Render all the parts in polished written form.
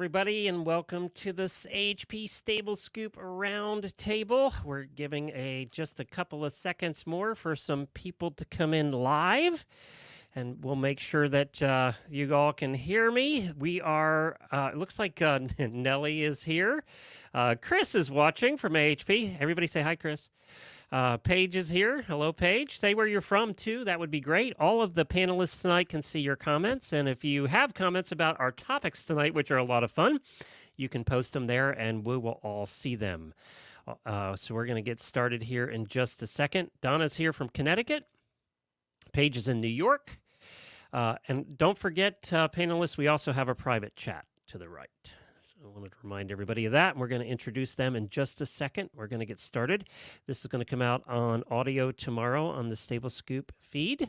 everybody, and welcome to this AHP Stable Scoop Roundtable. We're giving just a couple of seconds more for some people to come in live, and we'll make sure that you all can hear me. We are, it looks like Nellie is here. Chris is watching from AHP. Everybody say hi, Chris. Paige is here. Hello, Paige. Say where you're from, too. That would be great. All of the panelists tonight can see your comments. And if you have comments about our topics tonight, which are a lot of fun, you can post them there and we will all see them. So we're going to get started here in just a second. Donna's here from Connecticut. Paige is in New York. And don't forget, panelists, we also have a private chat to the right. I wanted to remind everybody of that. We're going to introduce them in just a second. We're going to get started. This is going to come out on audio tomorrow on the Stable Scoop feed.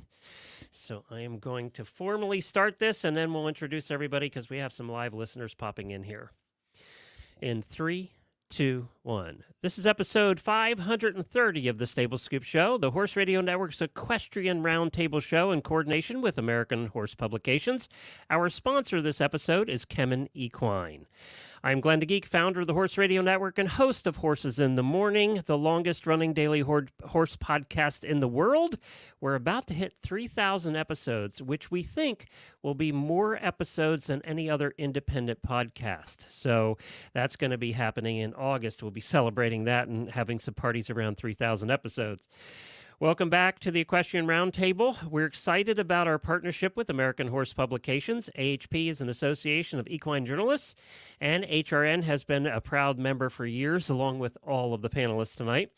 So I am going to formally start this, and then we'll introduce everybody because we have some live listeners popping in here. In 3, 2, 1. This is episode 530 of the Stable Scoop Show, the Horse Radio Network's Equestrian Roundtable show in coordination with American Horse Publications. Our sponsor this episode is Keller Equine. I'm Glenn DeGeek, founder of the Horse Radio Network and host of Horses in the Morning, the longest-running daily horse podcast in the world. We're about to hit 3,000 episodes, which we think will be more episodes than any other independent podcast. So that's going to be happening in August. We'll be celebrating that and having some parties around 3,000 episodes. Welcome back to the Equestrian Roundtable. We're excited about our partnership with American Horse Publications. AHP is an association of equine journalists, and HRN has been a proud member for years, along with all of the panelists tonight.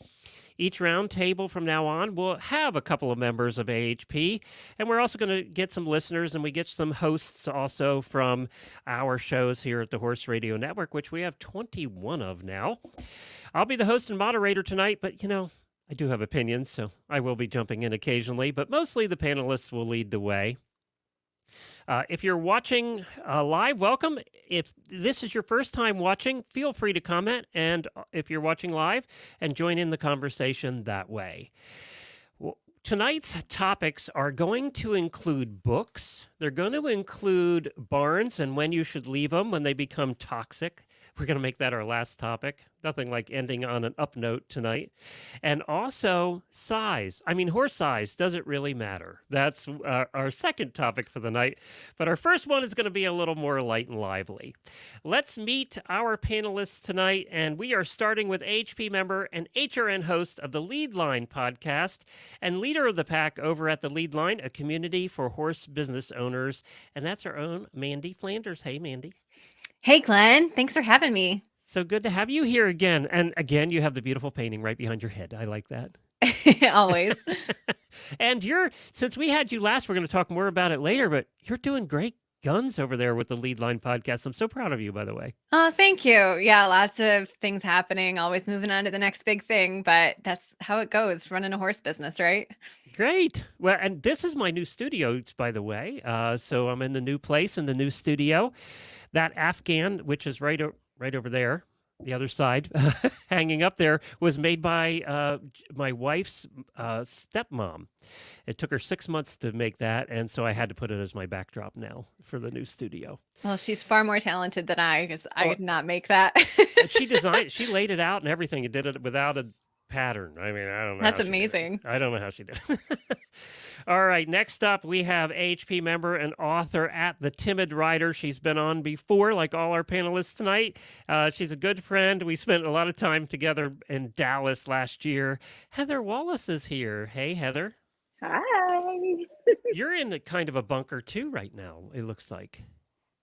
Each roundtable from now on will have a couple of members of AHP, and we're also going to get some listeners, and we get some hosts also from our shows here at the Horse Radio Network, which we have 21 of now. I'll be the host and moderator tonight, but, I do have opinions, so I will be jumping in occasionally, but mostly the panelists will lead the way. If you're watching live, welcome. If this is your first time watching, feel free to comment, and if you're watching live, and join in the conversation that way. Well, tonight's topics are going to include books. They're going to include barns and when you should leave them when they become toxic. We're going to make that our last topic. Nothing like ending on an up note tonight. And also size. I mean, horse size, does it really matter? That's our second topic for the night. But our first one is going to be a little more light and lively. Let's meet our panelists tonight. And we are starting with AHP member and HRN host of the Lead Line podcast and leader of the pack over at the Lead Line, a community for horse business owners. And that's our own Mandee Flanders. Hey, Mandee. Hey, Glenn. Thanks for having me. So good to have you here again. And again, you have the beautiful painting right behind your head. I like that. Always. And since we had you last, we're going to talk more about it later, but you're doing great guns over there with the Lead Line podcast. I'm so proud of you, by the way. Oh, thank you. Yeah, lots of things happening, always moving on to the next big thing, but that's how it goes, running a horse business, right? Great. Well, and this is my new studio, by the way. So I'm in the new place, in the new studio. That Afghan, which is right over there, the other side, hanging up there, was made by my wife's stepmom. It took her 6 months to make that, and so I had to put it as my backdrop now for the new studio. Well, she's far more talented than I, because I could not make that. She laid it out and everything, and did it without a pattern. I mean, I don't know. That's amazing. I don't know how she did it. All right, next up, we have AHP member and author at the Timid writer. She's been on before, like all our panelists tonight. She's a good friend. We spent a lot of time together in Dallas last year. Heather Wallace is here. Hey, Heather. Hi. You're in a kind of a bunker too right now, it looks like.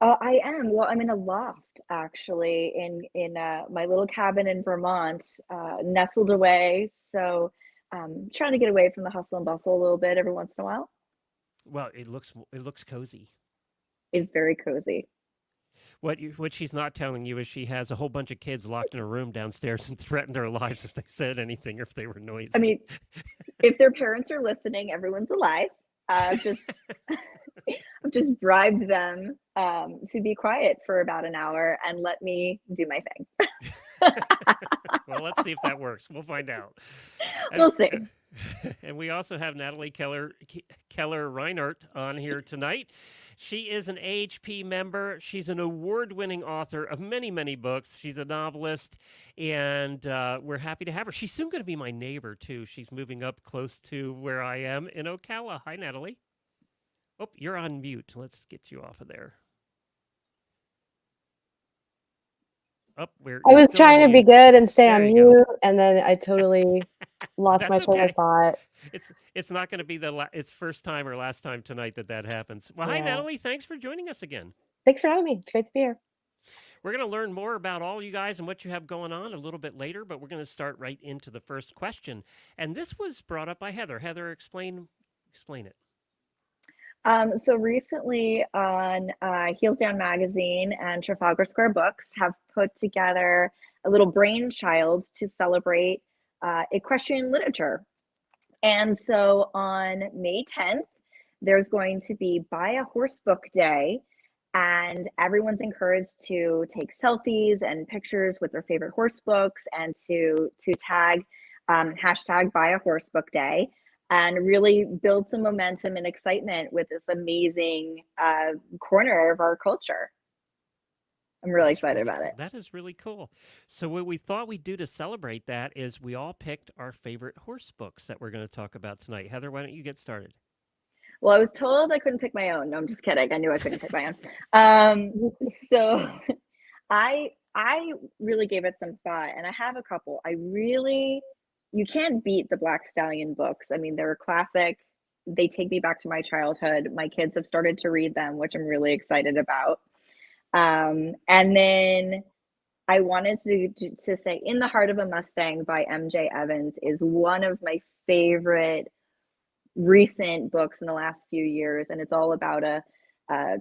I am. Well, I'm in a loft actually in my little cabin in Vermont, nestled away. So trying to get away from the hustle and bustle a little bit every once in a while. Well, it looks cozy. It's very cozy. What she's not telling you is she has a whole bunch of kids locked in a room downstairs and threatened their lives if they said anything or if they were noisy. I mean, if their parents are listening, everyone's alive. I've just bribed them to be quiet for about an hour and let me do my thing. Well, let's see if that works. We'll find out. We'll see. And we also have Natalie Keller Reinert on here tonight. She is an AHP member. She's an award-winning author of many, many books. She's a novelist, and we're happy to have her. She's soon going to be my neighbor, too. She's moving up close to where I am in Ocala. Hi, Natalie. Oh, you're on mute. Let's get you off of there. Oh, I was trying to be good and stay on mute, and then I totally lost my train of thought. It's not going to be it's first time or last time tonight that happens. Well, hi, Natalie. Thanks for joining us again. Thanks for having me. It's great to be here. We're going to learn more about all you guys and what you have going on a little bit later, but we're going to start right into the first question. And this was brought up by Heather. Heather, explain it. So recently on Heels Down Magazine and Trafalgar Square Books have put together a little brainchild to celebrate equestrian literature. And so on May 10th, there's going to be Buy a Horse Book Day, and everyone's encouraged to take selfies and pictures with their favorite horse books and to tag hashtag Buy a Horse Book Day, and really build some momentum and excitement with this amazing corner of our culture. I'm really excited about it. That is really cool. So what we thought we'd do to celebrate that is we all picked our favorite horse books that we're going to talk about tonight. Heather, why don't you get started? Well, I was told I couldn't pick my own. No, I'm just kidding. I knew I couldn't pick my own. So I really gave it some thought, and I have a couple. You can't beat the Black Stallion books. I mean, they're a classic. They take me back to my childhood. My kids have started to read them, which I'm really excited about. And then I wanted to say In the Heart of a Mustang by M.J. Evans is one of my favorite recent books in the last few years. And it's all about a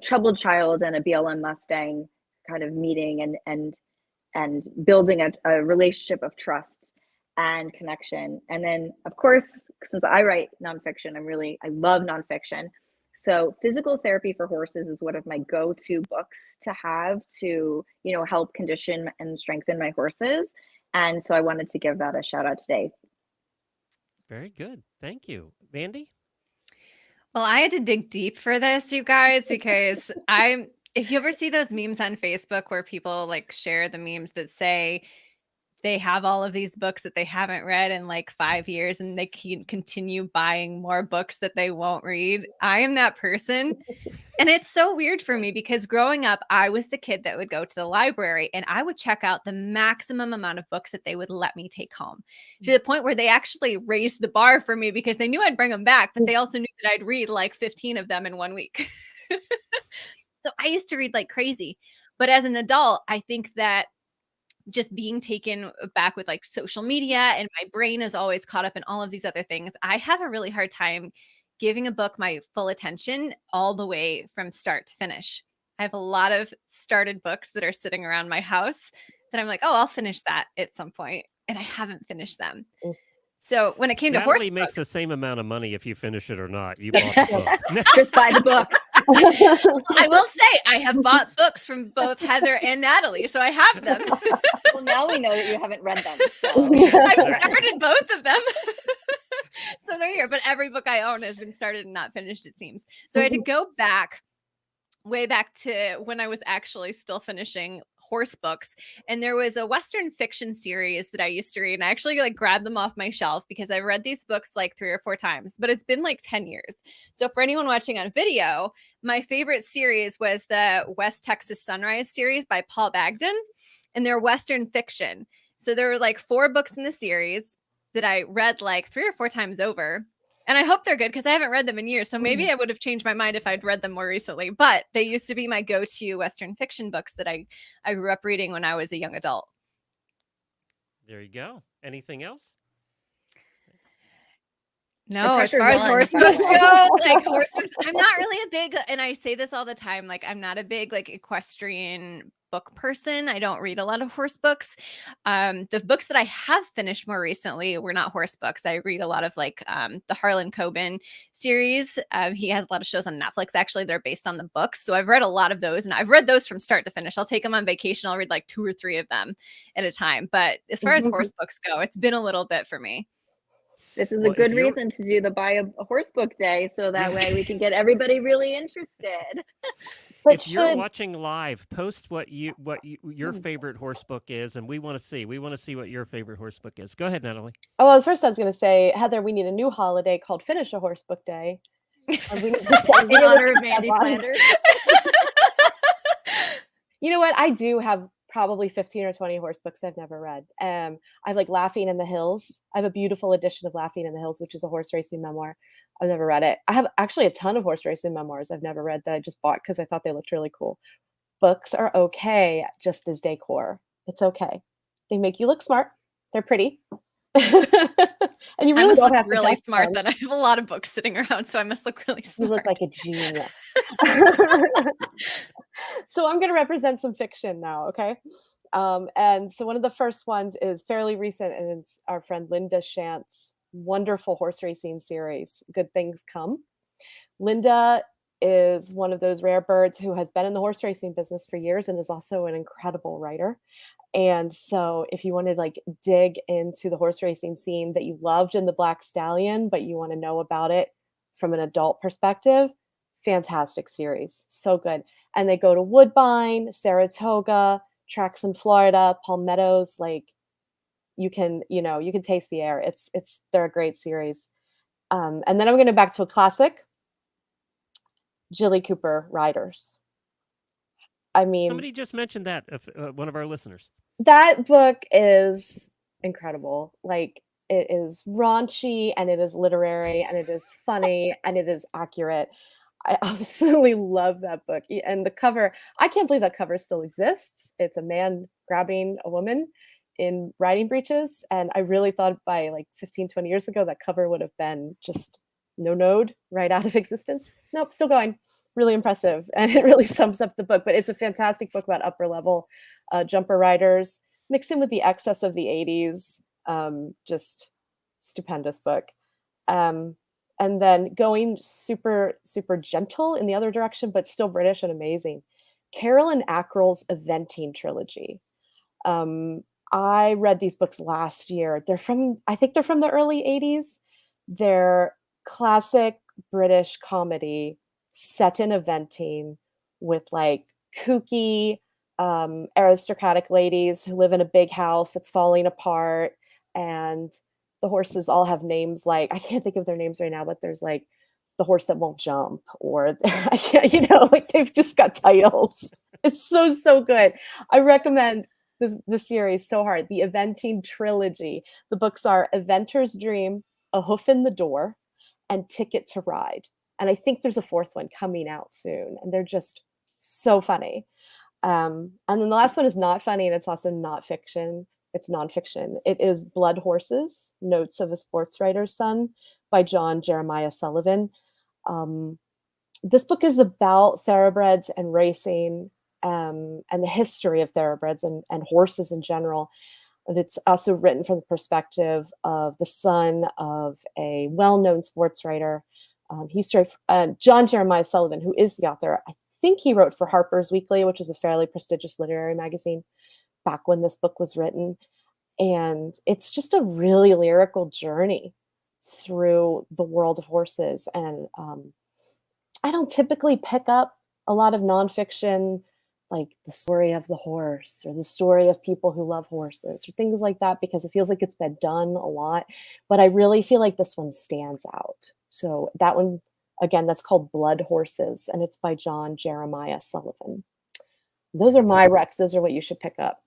troubled child and a BLM Mustang kind of meeting and building a relationship of trust and connection. And then, of course, since I write nonfiction, I love nonfiction. So Physical Therapy for Horses is one of my go-to books to have to, help condition and strengthen my horses. And so I wanted to give that a shout out today. Very good. Thank you. Mandee? Well, I had to dig deep for this, you guys, because if you ever see those memes on Facebook where people share the memes that say they have all of these books that they haven't read in 5 years and they can continue buying more books that they won't read. I am that person. And it's so weird for me because growing up, I was the kid that would go to the library and I would check out the maximum amount of books that they would let me take home, to the point where they actually raised the bar for me because they knew I'd bring them back, but they also knew that I'd read 15 of them in 1 week. So I used to read like crazy. But as an adult, I think that just being taken back with social media and my brain is always caught up in all of these other things, I have a really hard time giving a book my full attention all the way from start to finish. I have a lot of started books that are sitting around my house that I'm like, oh, I'll finish that at some point, and I haven't finished them. So when it came to horse, Natalie makes the same amount of money if you finish it or not. You bought the book. Just buy the book. I will say I have bought books from both Heather and Natalie, so I have them. Well, now we know that you haven't read them. So. I've started both of them. So they're here, but every book I own has been started and not finished, it seems. So I had to go way back to when I was actually still finishing horse books. And there was a Western fiction series that I used to read. And I actually grabbed them off my shelf because I've read these books 3 or 4 times, but it's been 10 years. So for anyone watching on video, my favorite series was the West Texas Sunrise series by Paul Bagden. And they're Western fiction. So there were 4 books in the series that I read 3 or 4 times over. And I hope they're good because I haven't read them in years. So maybe I would have changed my mind if I'd read them more recently. But they used to be my go-to Western fiction books that I grew up reading when I was a young adult. There you go. Anything else? No, as far as horse books go, horse books, I'm not really a big, and I say this all the time, I'm not a big equestrian book person. I don't read a lot of horse books. The books that I have finished more recently were not horse books. I read a lot of the Harlan Coben series. He has a lot of shows on Netflix. Actually, they're based on the books. So I've read a lot of those, and I've read those from start to finish. I'll take them on vacation. I'll read 2 or 3 of them at a time. But as far as horse books go, it's been a little bit for me. This is Well, a if good you're- reason to do the buy a horse book day, so that Yeah. way we can get everybody really interested. But if you're watching live, post what your favorite horse book is, and we want to see what your favorite horse book is. Go ahead, Natalie. Oh, well, first I was going to say, Heather, we need a new holiday called Finish a Horse Book Day. And we need to say, In honor of Mandee Flanders. You know what? I do have probably 15 or 20 horse books I've never read. I have like Laughing in the Hills. I have a beautiful edition of Laughing in the Hills, which is a horse racing memoir. I've never read it. I have actually a ton of horse racing memoirs I've never read that I just bought because I thought they looked really cool. Books are okay just as decor. It's okay. They make you look smart. They're pretty. And you really don't have to really dust smart. them. Then I have a lot of books sitting around, so I must look really You smart. look like a genius. So I'm going to represent some fiction now, okay? And so one of the first ones is fairly recent, and it's our friend Linda Shant's wonderful horse racing series, Good Things Come. Linda is one of those rare birds who has been in the horse racing business for years and is also an incredible writer. And so if you want to like dig into the horse racing scene that you loved in the Black Stallion, but you want to know about it from an adult perspective, fantastic series. So good. And they go to Woodbine, Saratoga, tracks in Florida, Palmettos, like you can taste the air. They're a great series. And then I'm going to go back to a classic, Jilly Cooper Riders. I mean, somebody just mentioned that, one of our listeners. That book is incredible. Like, it is raunchy and it is literary and it is funny and it is accurate. I absolutely love that book. And the cover, I can't believe that cover still exists. It's a man grabbing a woman in riding breeches. And I really thought by like 15, 20 years ago, that cover would have been just no-node right out of existence. Nope, still going. Really impressive. And it really sums up the book. But it's a fantastic book about upper level jumper riders, mixed in with the excess of the 80s. Just stupendous book. And then going super, super gentle in the other direction, but still British and amazing. Carolyn Ackrell's Eventing trilogy. I read these books last year. I think they're from the early 80s. They're classic British comedy set in eventing with like kooky, aristocratic ladies who live in a big house that's falling apart, and the horses all have names like, I can't think of their names right now, but there's like the horse that won't jump, or like they've just got titles. It's so good. I recommend this series so hard. The Eventing trilogy. The books are Eventer's Dream, A Hoof in the Door, and Ticket to Ride. And I think there's a fourth one coming out soon, and they're just so funny. And then the last one is not funny, and it's also not fiction. It's nonfiction. It is Blood Horses, Notes of a Sports Writer's Son by John Jeremiah Sullivan. This book is about thoroughbreds and racing, and the history of thoroughbreds and horses in general. And it's also written from the perspective of the son of a well-known sports writer. John Jeremiah Sullivan, who is the author. I think he wrote for Harper's Weekly, which is a fairly prestigious literary magazine, back when this book was written. And it's just a really lyrical journey through the world of horses. And I don't typically pick up a lot of nonfiction, like the story of the horse or the story of people who love horses or things like that, because it feels like it's been done a lot. But I really feel like this one stands out. So that one, again, that's called Blood Horses, and it's by John Jeremiah Sullivan. Those are my recs. Those are what you should pick up,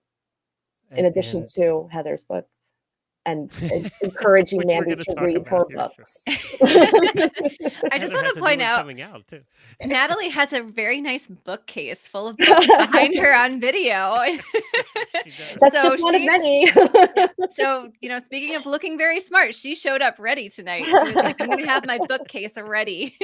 in addition to Heather's books, and encouraging Mandee to read her books. I just want to point out, coming out too. Natalie has a very nice bookcase full of books behind her on video. That's so just one of many. So, speaking of looking very smart, she showed up ready tonight. She was like, I'm going to have my bookcase ready.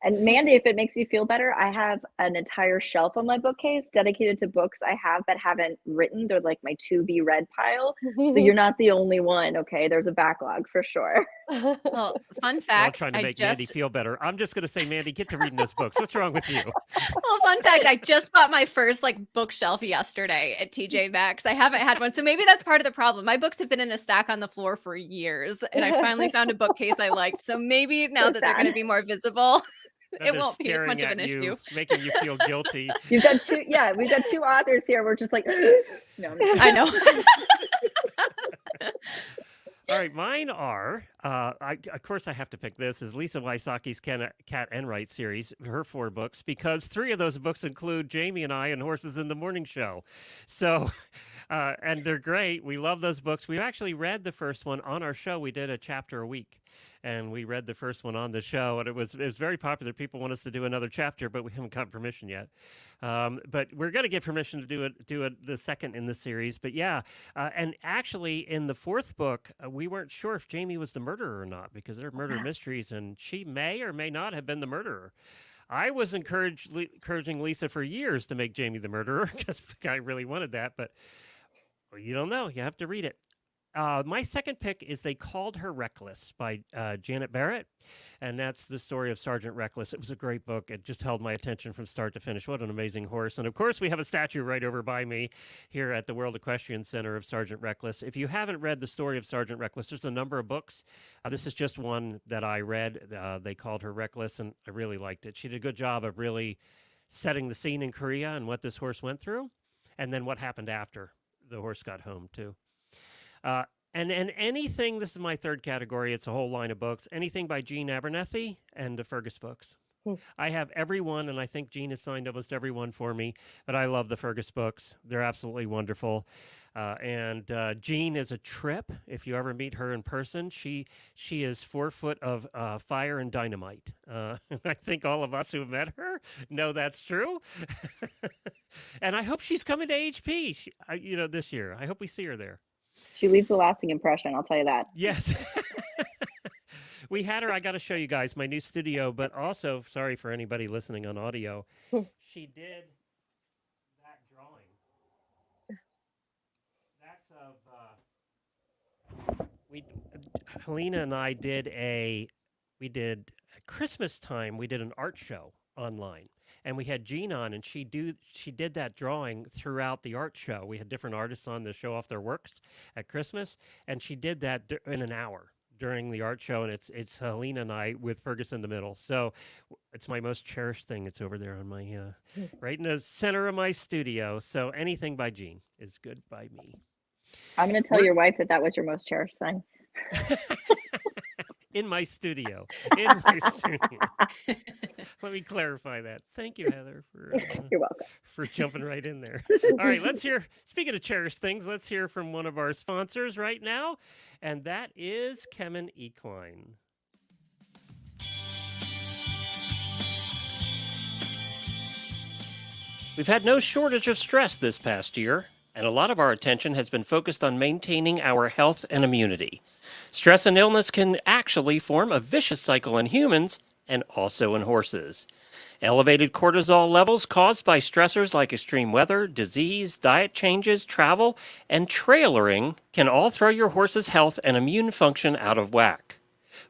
And Mandee, if it makes you feel better, I have an entire shelf on my bookcase dedicated to books I have that haven't written. They're like my to be read pile. So you're not the only only one. Okay, there's a backlog for sure. Well, fun We're all fact, trying to I make Mandee just feel better. I'm just going to say, Mandee, get to reading those books. What's wrong with you? well, fun fact, I just bought my first like bookshelf yesterday at TJ Maxx. I haven't had one, so maybe that's part of the problem. My books have been in a stack on the floor for years, and I finally found a bookcase I liked. So maybe now So that they're going to sad. be more visible, Then it they're won't be as much staring of an at you, issue. making you feel guilty. We've got two. Yeah, we've got two authors here. We're just like, no. I'm just I know. All right, mine are, of course I have to pick this, is Lisa Wysocki's Cat Enright series, her 4 books, because 3 of those books include Jamie and I and Horses in the Morning Show. So, and they're great. We love those books. We've actually read the first one on our show. We did a chapter a week. And we read the first one on the show, and it was very popular. People want us to do another chapter, but we haven't gotten permission yet. But we're going to get permission to do the second in the series. But yeah, and actually in the 4th book, we weren't sure if Jamie was the murderer or not, because they're murder mysteries, and she may or may not have been the murderer. I was encouraging Lisa for years to make Jamie the murderer because I really wanted that, but you don't know. You have to read it. My second pick is They Called Her Reckless by Janet Barrett, and that's the story of Sergeant Reckless. It was a great book. It just held my attention from start to finish. What an amazing horse. And of course, we have a statue right over by me here at the World Equestrian Center of Sergeant Reckless. If you haven't read the story of Sergeant Reckless, there's a number of books. This is just one that I read. They Called Her Reckless, and I really liked it. She did a good job of really setting the scene in Korea and what this horse went through, and then what happened after the horse got home, too. And anything, this is my third category, it's a whole line of books, anything by Jean Abernethy and the Fergus books. I have every one, and I think Jean has signed almost every one for me, but I love the Fergus books. They're absolutely wonderful. And Jean is a trip. If you ever meet her in person, she is 4 foot of fire and dynamite. I think all of us who have met her know that's true. And I hope she's coming to AHP, this year. I hope we see her there. She leaves a lasting impression, I'll tell you that. Yes. We had her. I got to show you guys my new studio, but also, sorry for anybody listening on audio, she did that drawing. That's of, Helena and I did at Christmas time, we did an art show online. And we had Jean on, and she did that drawing throughout the art show. We had different artists on to show off their works at Christmas, and she did that in an hour during the art show. And it's Helena and I with Fergus in the middle. So it's my most cherished thing. It's over there on my right in the center of my studio. So anything by Jean is good by me. I'm going to tell your wife that was your most cherished thing. In my studio. Let me clarify that. Thank you, Heather, for You're welcome. For jumping right in there. All right, let's hear, speaking of cherished things, let's hear from one of our sponsors right now, and that is Kemin Equine. We've had no shortage of stress this past year, and a lot of our attention has been focused on maintaining our health and immunity. Stress and illness can actually form a vicious cycle in humans and also in horses. Elevated cortisol levels caused by stressors like extreme weather, disease, diet changes, travel, and trailering can all throw your horse's health and immune function out of whack.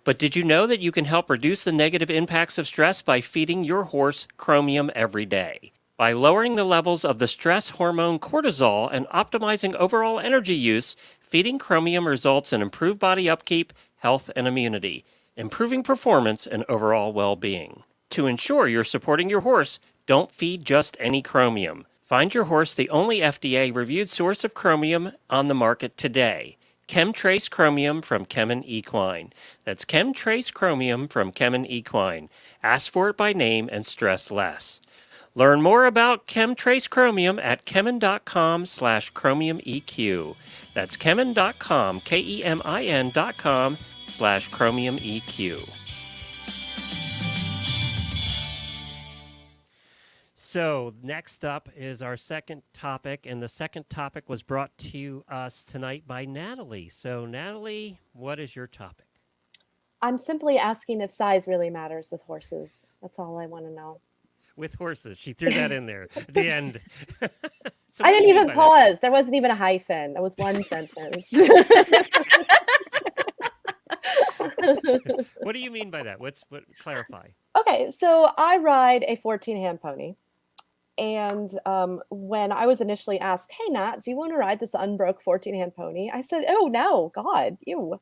But did you know that you can help reduce the negative impacts of stress by feeding your horse chromium every day? By lowering the levels of the stress hormone cortisol and optimizing overall energy use, feeding chromium results in improved body upkeep, health, and immunity, improving performance and overall well-being. To ensure you're supporting your horse, don't feed just any chromium. Find your horse the only FDA-reviewed source of chromium on the market today. Chemtrace Chromium from Kemin Equine. That's Chemtrace Chromium from Kemin Equine. Ask for it by name and stress less. Learn more about Chemtrace Chromium at kemin.com/chromiumeq. That's kemin.com, kemin.com/chromiumeq. So next up is our second topic, and the second topic was brought to us tonight by Natalie. So Natalie, what is your topic? I'm simply asking if size really matters with horses. That's all I want to know. With horses. She threw that in there at the end. So I what do didn't you mean even by that? pause. There wasn't even a hyphen. That was one sentence. What do you mean by that? What clarify? Okay, so I ride a 14-hand pony. And when I was initially asked, hey, Nat, do you want to ride this unbroke 14-hand pony? I said, oh, no, God, ew.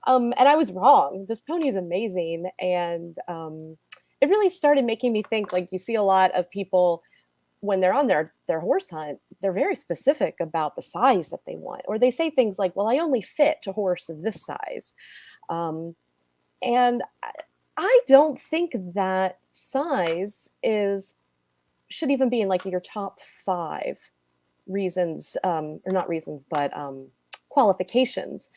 And I was wrong. This pony is amazing. And it really started making me think, like, you see a lot of people when they're on their horse hunt, they're very specific about the size that they want. Or they say things like, well, I only fit a horse of this size. And I don't think that size should even be in like your top 5 reasons, or not reasons, but qualifications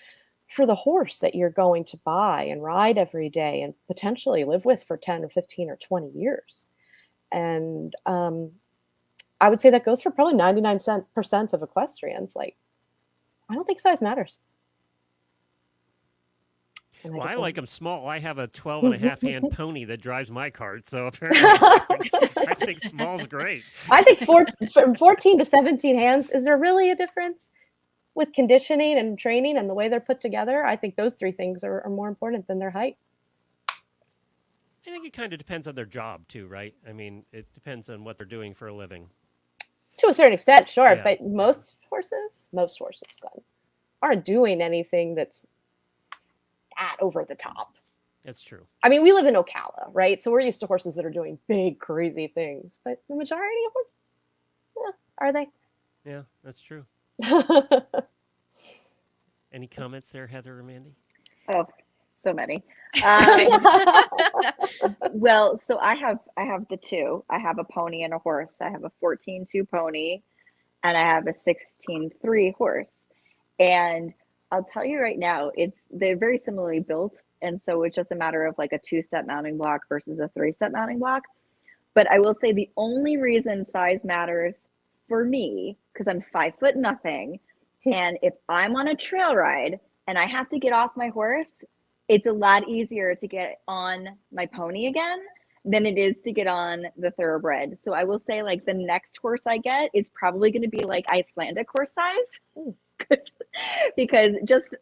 for the horse that you're going to buy and ride every day and potentially live with for 10 or 15 or 20 years. And I would say that goes for probably 99% of equestrians. Like, I don't think size matters. Well, I like them small. I have a 12 and a half hand pony that drives my cart. So apparently I think small's great. I think from 14 to 17 hands, is there really a difference with conditioning and training and the way they're put together? I think those 3 things are more important than their height. I think it kind of depends on their job too, right? I mean, it depends on what they're doing for a living. To a certain extent, sure. Yeah. But most horses, Glenn, aren't doing anything that's over the top. That's true. I mean, we live in Ocala, right? So we're used to horses that are doing big, crazy things. But the majority of horses, are they? Yeah, that's true. Any comments there, Heather or Mandee? Oh, so many. Well, so I have the 2. I have a pony and a horse. I have a 14-2 pony, and I have a 16-3 horse. And I'll tell you right now, they're very similarly built, and so it's just a matter of like a 2-step mounting block versus a 3-step mounting block. But I will say the only reason size matters for me, because I'm 5 foot nothing, and if I'm on a trail ride and I have to get off my horse, it's a lot easier to get on my pony again than it is to get on the thoroughbred. So I will say, like, the next horse I get is probably going to be like Icelandic horse size. Because just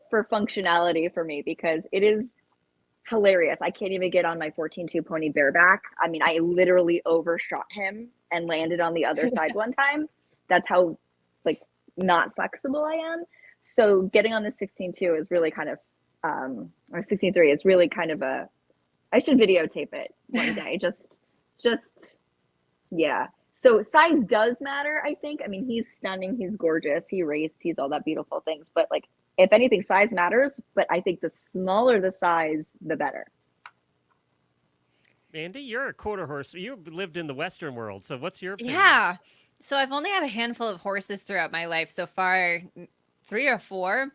for functionality for me, because it is hilarious. I can't even get on my 14-2 pony bareback. I mean, I literally overshot him and landed on the other side one time. That's how like not flexible I am. So getting on the 16-2 is really kind of or 16-3 is really kind of I should videotape it one day. just yeah. So size does matter, I think. I mean, he's stunning, he's gorgeous, he raced, he's all that beautiful things. But like, if anything, size matters. But I think the smaller the size, the better. Mandee, you're a quarter horse. You lived in the Western world. So what's your opinion? Yeah. So I've only had a handful of horses throughout my life so far, 3 or 4.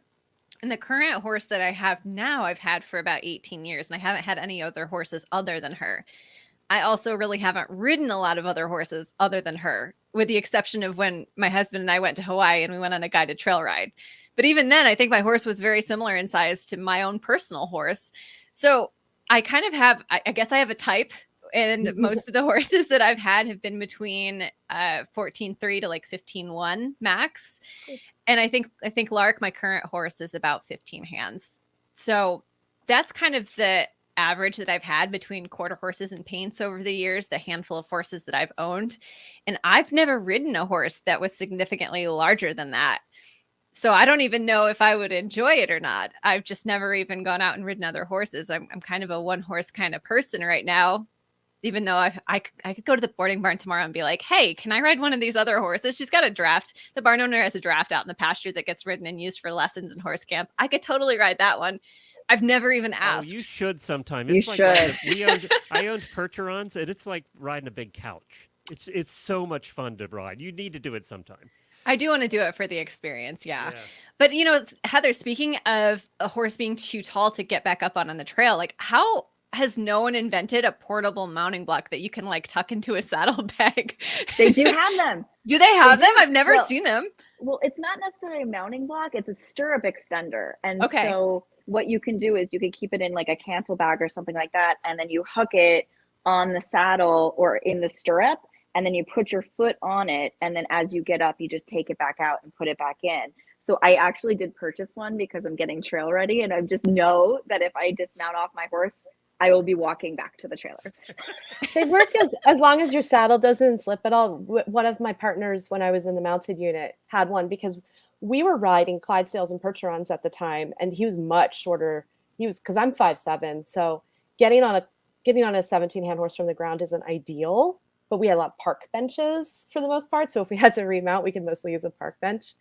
And the current horse that I have now, I've had for about 18 years, and I haven't had any other horses other than her. I also really haven't ridden a lot of other horses other than her, with the exception of when my husband and I went to Hawaii and we went on a guided trail ride. But even then, I think my horse was very similar in size to my own personal horse. So I kind of have, I guess I have a type, and most of the horses that I've had have been between 14-3 to like 15-1 max. And I think Lark, my current horse, is about 15 hands. So that's kind of the average that I've had between quarter horses and paints over the years, the handful of horses that I've owned. And I've never ridden a horse that was significantly larger than that. So I don't even know if I would enjoy it or not. I've just never even gone out and ridden other horses. I'm kind of a one horse kind of person right now, even though I could go to the boarding barn tomorrow and be like, hey, can I ride one of these other horses? She's got a draft. The barn owner has a draft out in the pasture that gets ridden and used for lessons and horse camp. I could totally ride that one. I've never even asked. Oh, you should sometime. You It's like should. I owned Percherons, and it's like riding a big couch. It's so much fun to ride. You need to do it sometime. I do want to do it for the experience, yeah. But you know, Heather, speaking of a horse being too tall to get back up on the trail, like how has no one invented a portable mounting block that you can like tuck into a saddlebag? They do have them. Do they have They them? do. I've never Well, seen them. Well, it's not necessarily a mounting block, it's a stirrup extender. And Okay. so what you can do is you can keep it in like a cantle bag or something like that, and then you hook it on the saddle or in the stirrup, and then you put your foot on it, and then as you get up, you just take it back out and put it back in. So I actually did purchase one because I'm getting trail ready, and I just know that if I dismount off my horse, I will be walking back to the trailer. They work as long as your saddle doesn't slip at all. One of my partners, when I was in the mounted unit, had one because we were riding Clydesdales and Percherons at the time, and he was much shorter. He was, because I'm 5'7", so getting on a 17-hand horse from the ground isn't ideal. But we had a lot of park benches for the most part, so if we had to remount, we could mostly use a park bench.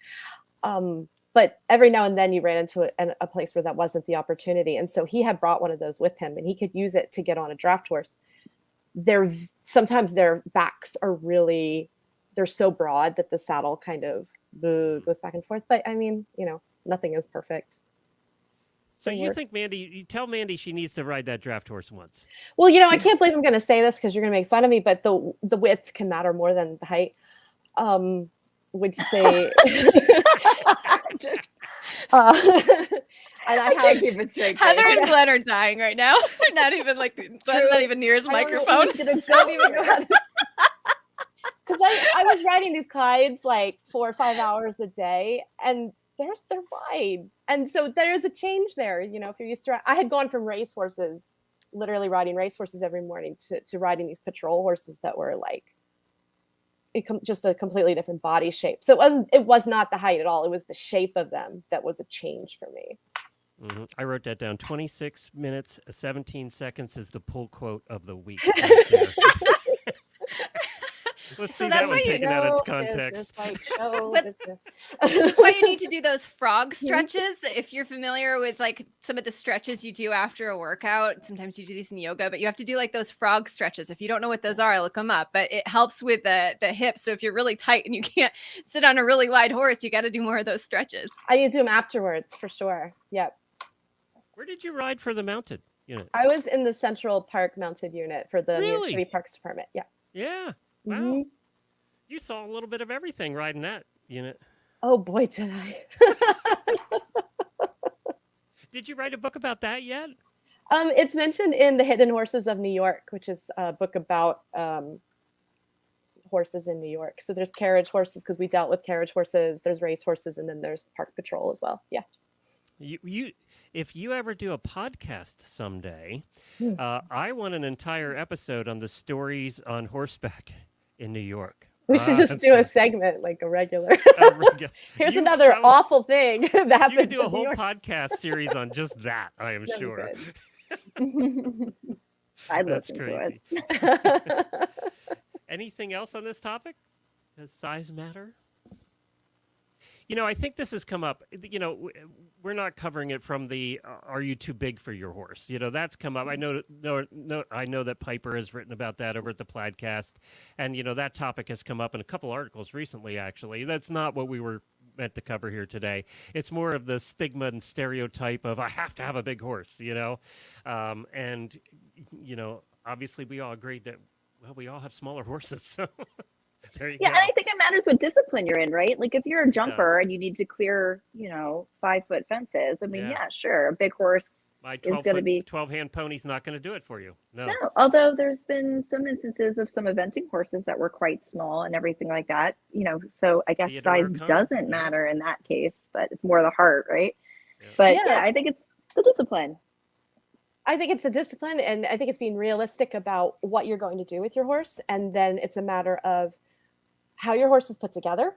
But every now and then you ran into a place where that wasn't the opportunity. And so he had brought one of those with him, and he could use it to get on a draft horse. Sometimes their backs are they're so broad that the saddle kind of goes back and forth. But I mean, nothing is perfect. So you think you tell Mandee she needs to ride that draft horse once. Well, I can't believe I'm going to say this because you're going to make fun of me, but the width can matter more than the height. Would say, and I can't keep it straight. Heather and Glenn are dying right now. They're not even Glenn's not even near his microphone. Don't even know how to. Because I was riding these Clydes like 4 or 5 hours a day, and they're wide, and so there is a change there. If you're used to, I had gone from racehorses, literally riding racehorses every morning, to riding these patrol horses that were like just a completely different body shape. So it was not the height at all. It was the shape of them that was a change for me. Mm-hmm. I wrote that down. 26 minutes, 17 seconds is the pull quote of the week. Let's So see that's that one why taken out of its context. This is why you need to do those frog stretches. If you're familiar with some of the stretches you do after a workout, sometimes you do these in yoga, but you have to do those frog stretches. If you don't know what those are, look them up. But it helps with the hips. So if you're really tight and you can't sit on a really wide horse, you got to do more of those stretches. I need to do them afterwards for sure. Yep. Where did you ride for the mounted unit? I was in the Central Park mounted unit for the New York City Parks Department. Yeah. Yeah. Wow. Mm-hmm. You saw a little bit of everything riding that unit. Oh boy, did I. Did you write a book about that yet? It's mentioned in The Hidden Horses of New York, which is a book about horses in New York. So there's carriage horses because we dealt with carriage horses. There's race horses, and then there's park patrol as well. Yeah. If you ever do a podcast someday, I want an entire episode on the stories on horseback in New York. We should just do a segment, like a regular. Here's another awful thing that happens. You could do a whole podcast series on just that, I am sure. That's crazy. Anything else on this topic? Does size matter? I think this has come up. We're not covering it from the "Are you too big for your horse?" That's come up. I know that Piper has written about that over at the Plaidcast, and that topic has come up in a couple articles recently. Actually, that's not what we were meant to cover here today. It's more of the stigma and stereotype of I have to have a big horse. And obviously we all agreed that we all have smaller horses. So. There you go. And I think it matters what discipline you're in, right? Like if you're a jumper and you need to clear, 5-foot fences. I mean, yeah, sure. A big horse My is going to be 12-hand pony's not going to do it for you. No. Although there's been some instances of some eventing horses that were quite small and everything like that, so I guess size doesn't matter in that case, but it's more the heart, right? Yeah. But I think it's the discipline. I think it's the discipline, and I think it's being realistic about what you're going to do with your horse. And then it's a matter of how your horse is put together,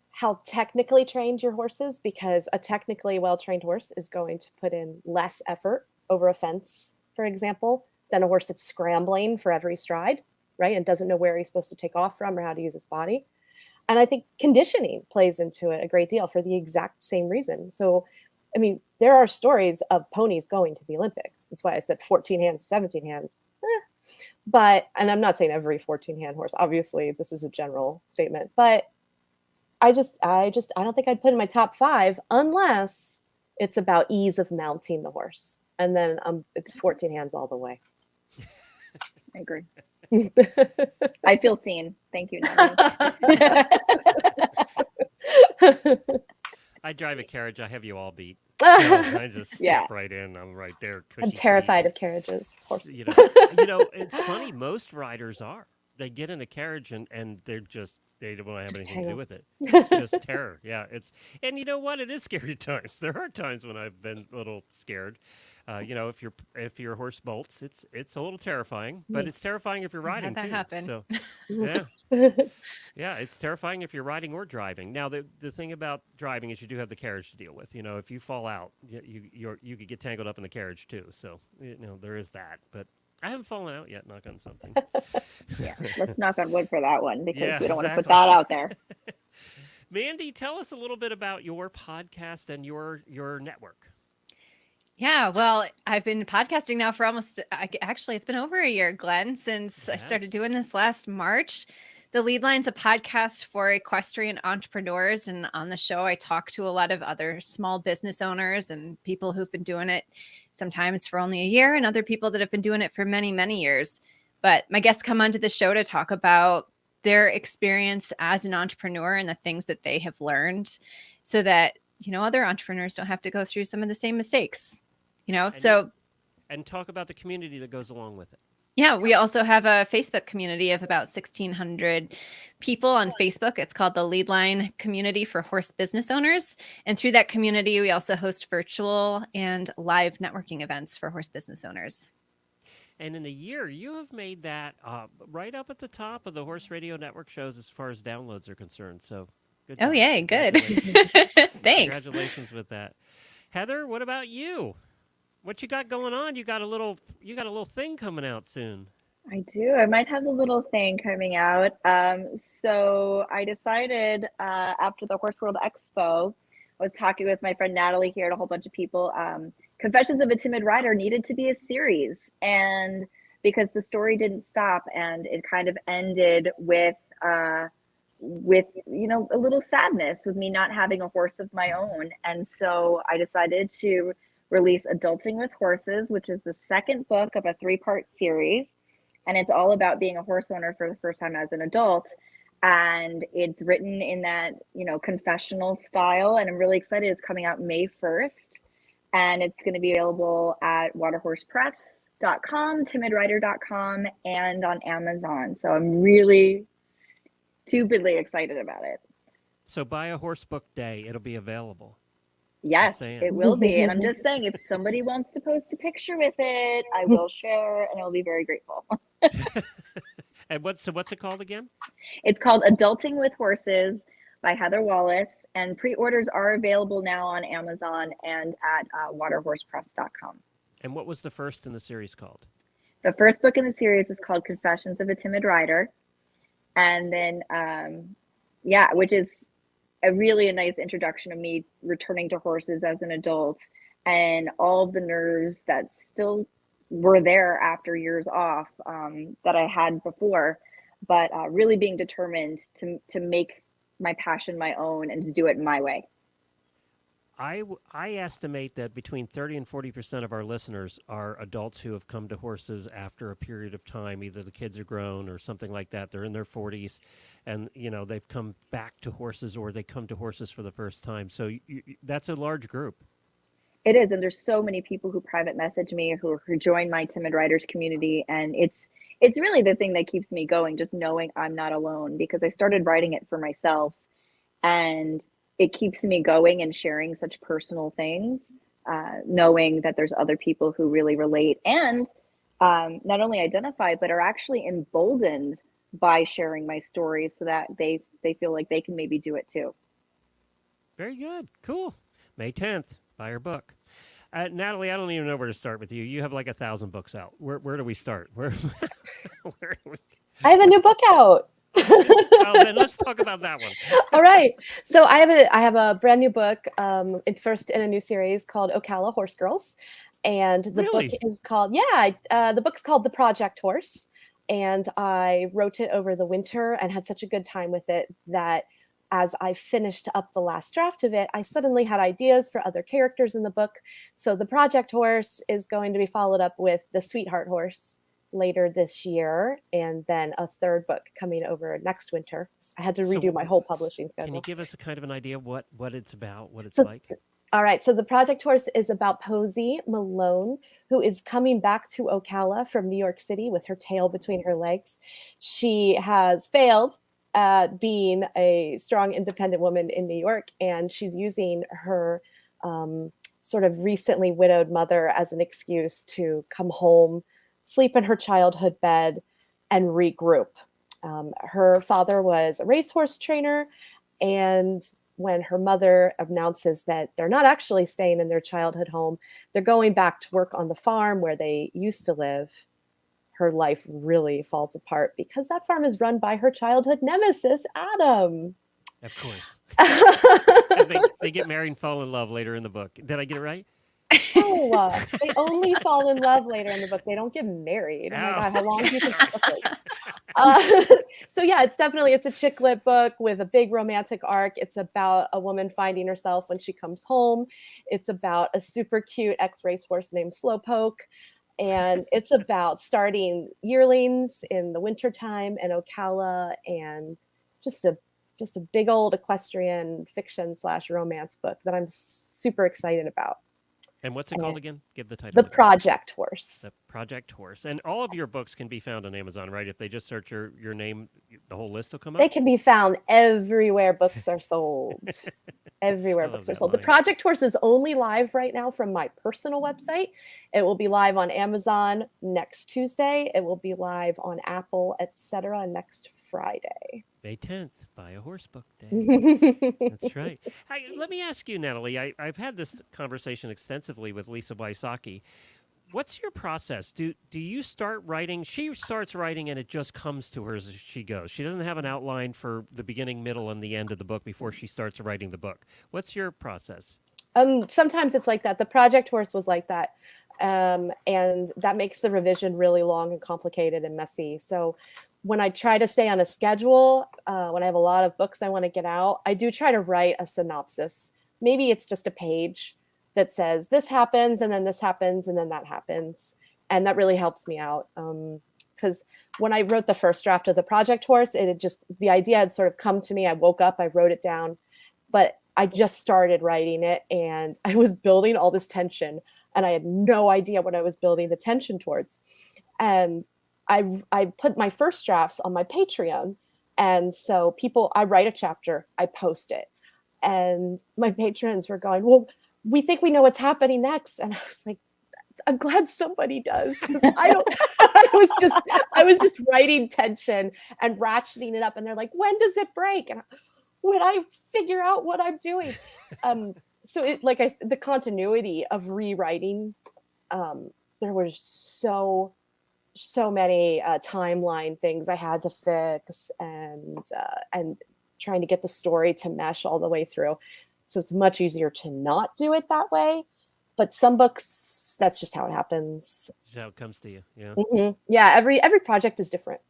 how technically trained your horse is, because a technically well-trained horse is going to put in less effort over a fence, for example, than a horse that's scrambling for every stride, right? And doesn't know where he's supposed to take off from or how to use his body. And I think conditioning plays into it a great deal for the exact same reason. So, I mean, there are stories of ponies going to the Olympics. That's why I said 14 hands, 17 hands. But, and I'm not saying every 14-hand horse, obviously this is a general statement, but I don't think I'd put in my top 5 unless it's about ease of mounting the horse. And then it's 14 hands all the way. I agree. I feel seen. Thank you, Natalie. I drive a carriage. I have you all beat. I just step right in. I'm right there. I'm terrified of carriages. It's funny. Most riders are. they get in a carriage and they don't want to have Just anything hang to do on. with it. It's just terror. Yeah, and you know what? It is scary times. There are times when I've been a little scared. If your horse bolts, it's a little terrifying, but it's terrifying if you're I riding had that too. happen. So yeah, yeah, it's terrifying if you're riding or driving. Now the thing about driving is you do have the carriage to deal with. If you fall out, you could get tangled up in the carriage too. So there is that, but. I haven't fallen out yet, knock on something. Yeah, let's knock on wood for that one because Yeah, we don't want to put exactly. that out there. Mandee, tell us a little bit about your podcast and your network. Yeah, well, I've been podcasting now for actually, it's been over a year, Glenn, since I started Yes. doing this last March. The Lead Line's a podcast for equestrian entrepreneurs. And on the show, I talk to a lot of other small business owners and people who've been doing it sometimes for only a year and other people that have been doing it for many, many years. But my guests come onto the show to talk about their experience as an entrepreneur and the things that they have learned so that, other entrepreneurs don't have to go through some of the same mistakes. And talk about the community that goes along with it. Yeah, we also have a Facebook community of about 1,600 people on Facebook. It's called the Lead Line Community for Horse Business Owners. And through that community, we also host virtual and live networking events for horse business owners. And in a year, you have made that right up at the top of the Horse Radio Network shows as far as downloads are concerned. So good job. Oh, yay, good. Congratulations. Thanks. Congratulations with that. Heather, what about you? What you got going on? You got a little thing coming out soon. I do. I might have a little thing coming out. So I decided after the Horse World Expo, I was talking with my friend Natalie here and a whole bunch of people. Confessions of a Timid Rider needed to be a series, and because the story didn't stop and it kind of ended with a little sadness with me not having a horse of my own, and so I decided to release Adulting with Horses, which is the second book of a 3-part series. And it's all about being a horse owner for the first time as an adult. And it's written in that, confessional style. And I'm really excited. It's coming out May 1st. And it's going to be available at waterhorsepress.com, timidrider.com, and on Amazon. So I'm really stupidly excited about it. So by a horse book day, it'll be available. Yes, it will be. And I'm just saying, if somebody wants to post a picture with it, I will share and I'll be very grateful. And what's it called again? It's called Adulting with Horses by Heather Wallace. And pre-orders are available now on Amazon and at waterhorsepress.com. And what was the first in the series called? The first book in the series is called Confessions of a Timid Rider. And then, which is a nice introduction of me returning to horses as an adult and all of the nerves that still were there after years off that I had before, but really being determined to make my passion my own and to do it my way. I estimate that between 30 and 40% of our listeners are adults who have come to horses after a period of time. Either the kids are grown or something like that. They're in their 40s and, they've come back to horses or they come to horses for the first time. So that's a large group. It is. And there's so many people who private message me who join my Timid Riders community. And it's really the thing that keeps me going, just knowing I'm not alone, because I started writing it for myself and it keeps me going and sharing such personal things, knowing that there's other people who really relate and not only identify, but are actually emboldened by sharing my story so that they feel like they can maybe do it too. Very good. Cool. May 10th, buy your book. Natalie, I don't even know where to start with you. You have like 1,000 books out. Where do we start? Where do we... I have a new book out. Then let's talk about that one. All right. So I have a brand new book, first in a new series called Ocala Horse Girls. And the book is called, the book's called The Project Horse. And I wrote it over the winter and had such a good time with it that as I finished up the last draft of it, I suddenly had ideas for other characters in the book. So the Project Horse is going to be followed up with the Sweetheart Horse later this year, and then a third book coming over next winter. I had to redo my whole publishing schedule. Can you give us a kind of an idea what it's about, what it's so, like? All right, so the project horse is about Posey Malone, who is coming back to Ocala from New York City with her tail between her legs. She has failed at being a strong, independent woman in New York, and she's using her sort of recently widowed mother as an excuse to come home, sleep in her childhood bed, and regroup. Her father was a racehorse trainer, and when her mother announces that they're not actually staying in their childhood home, they're going back to work on the farm where they used to live, her life really falls apart because that farm is run by her childhood nemesis, Adam. Of course. And they get married and fall in love later in the book. Did I get it right? Oh, they only fall in love later in the book. They don't get married. Oh my God, how long do you think the book is? So yeah, it's a chick lit book with a big romantic arc. It's about a woman finding herself when she comes home. It's about a super cute ex-racehorse named Slowpoke. And it's about starting yearlings in the wintertime in Ocala, and just a big old equestrian fiction / romance book that I'm super excited about. And what's it called again? Give the title. The Project Horse. The Project Horse. And all of your books can be found on Amazon, right? If they just search your name, the whole list will come up? They can be found everywhere books are sold. Everywhere books are sold. The Project Horse is only live right now from my personal website. It will be live on Amazon next Tuesday. It will be live on Apple, etc. next Friday. May 10th, buy a horse book day. That's right. Hey, let me ask you, Natalie, I've had this conversation extensively with Lisa Wysocki. What's your process? Do you start writing? She starts writing and it just comes to her as she goes. She doesn't have an outline for the beginning, middle, and the end of the book before she starts writing the book. What's your process? Sometimes it's like that. The Project Horse was like that. And that makes the revision really long and complicated and messy. So when I try to stay on a schedule, when I have a lot of books I want to get out, I do try to write a synopsis. Maybe it's just a page that says this happens, and then this happens, and then that happens. And that really helps me out. Because when I wrote the first draft of the Project Horse, the idea had sort of come to me. I woke up, I wrote it down, but I just started writing it, and I was building all this tension, and I had no idea what I was building the tension towards. And I put my first drafts on my Patreon. And so I write a chapter, I post it. And my patrons were going, well, we think we know what's happening next. And I was like, I'm glad somebody does. I was just writing tension and ratcheting it up. And they're like, when does it break? And when I figure out what I'm doing. So the continuity of rewriting, there was so many timeline things I had to fix, and trying to get the story to mesh all the way through. So it's much easier to not do it that way. But some books, that's just how it happens. Just how it comes to you. Yeah. Mm-hmm. Yeah. Every project is different.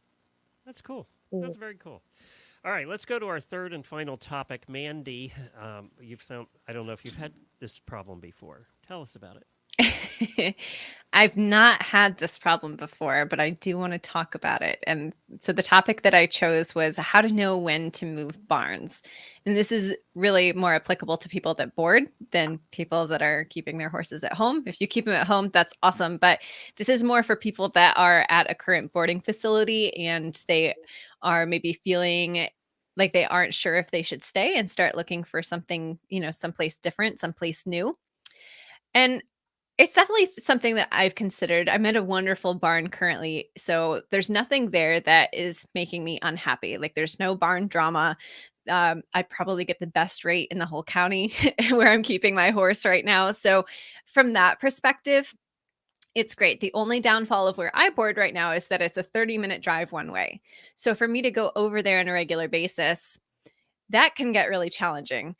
That's cool. That's very cool. All right, let's go to our third and final topic, Mandee. I don't know if you've had this problem before. Tell us about it. I've not had this problem before, but I do want to talk about it. And so the topic that I chose was how to know when to move barns. And this is really more applicable to people that board than people that are keeping their horses at home. If you keep them at home, that's awesome. But this is more for people that are at a current boarding facility and they are maybe feeling like they aren't sure if they should stay and start looking for something, someplace different, someplace new. And it's definitely something that I've considered. I'm at a wonderful barn currently, so there's nothing there that is making me unhappy. Like there's no barn drama. I probably get the best rate in the whole county where I'm keeping my horse right now. So from that perspective, it's great. The only downfall of where I board right now is that it's a 30-minute drive one way. So for me to go over there on a regular basis, that can get really challenging.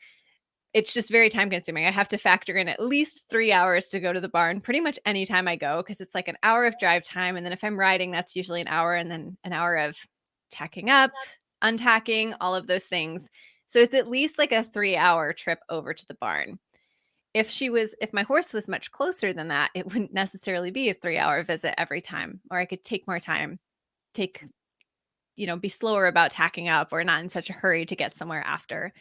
It's just very time consuming. I have to factor in at least 3 hours to go to the barn pretty much anytime I go, because it's like an hour of drive time. And then if I'm riding, that's usually an hour, and then an hour of tacking up, untacking, all of those things. So it's at least like a 3-hour trip over to the barn. If my horse was much closer than that, it wouldn't necessarily be a 3-hour visit every time, or I could take more time, be slower about tacking up or not in such a hurry to get somewhere after.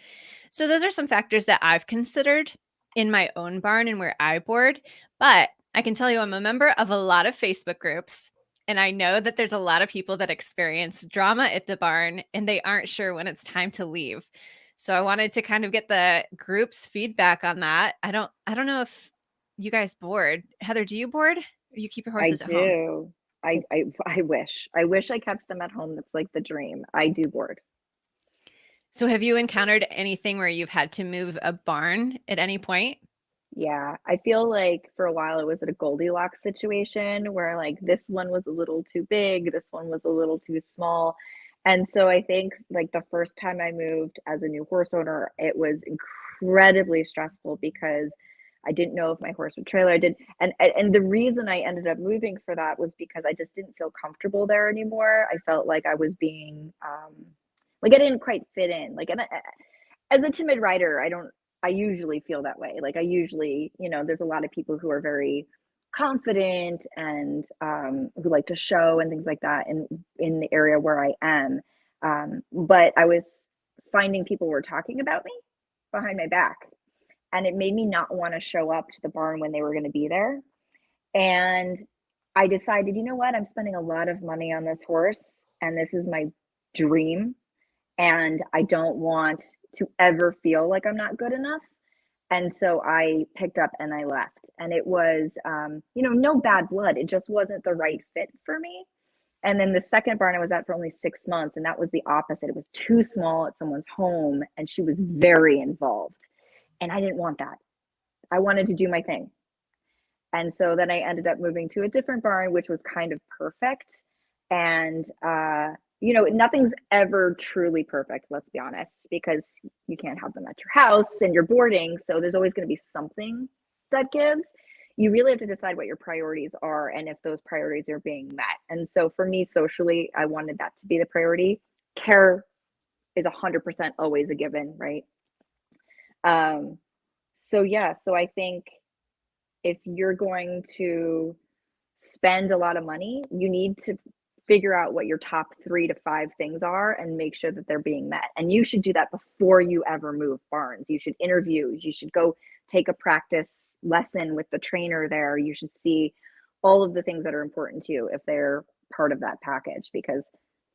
So those are some factors that I've considered. in my own barn and where I board, but I can tell you I'm a member of a lot of Facebook groups. And I know that there's a lot of people that experience drama at the barn and they aren't sure when it's time to leave. So I wanted to kind of get the group's feedback on that. I don't know if you guys board. Heather, do you board? Or you keep your I horses at home? do. I wish I kept them at home. That's like the dream. I do board. So have you encountered anything where you've had to move a barn at any point? Yeah, I feel like for a while it was at a Goldilocks situation where like this one was a little too big, this one was a little too small. And so I think like the first time I moved as a new horse owner, it was incredibly stressful because I didn't know if my horse would trailer. I did, and the reason I ended up moving for that was because I just didn't feel comfortable there anymore. I felt like I was being like I didn't quite fit in. Like, and as a timid rider, I usually feel that way. Like I usually, there's a lot of people who are very confident and who like to show and things like that in the area where I am. But I was finding people were talking about me behind my back, and it made me not want to show up to the barn when they were going to be there. And I decided, you know what? I'm spending a lot of money on this horse, and this is my dream, and I don't want to ever feel like I'm not good enough. And so I picked up and I left. And it was, no bad blood. It just wasn't the right fit for me. And then the second barn I was at for only 6 months, and that was the opposite. It was too small at someone's home, and she was very involved. And I didn't want that. I wanted to do my thing. And so then I ended up moving to a different barn, which was kind of perfect. And, nothing's ever truly perfect, let's be honest, because you can't have them at your house and you're boarding. So there's always going to be something that gives. You really have to decide what your priorities are and if those priorities are being met. And so for me, socially, I wanted that to be the priority. Care is 100% always a given, right? So I think if you're going to spend a lot of money, you need to figure out what your top 3 to 5 things are and make sure that they're being met. And you should do that before you ever move barns. You should interview, you should go take a practice lesson with the trainer there. You should see all of the things that are important to you if they're part of that package. Because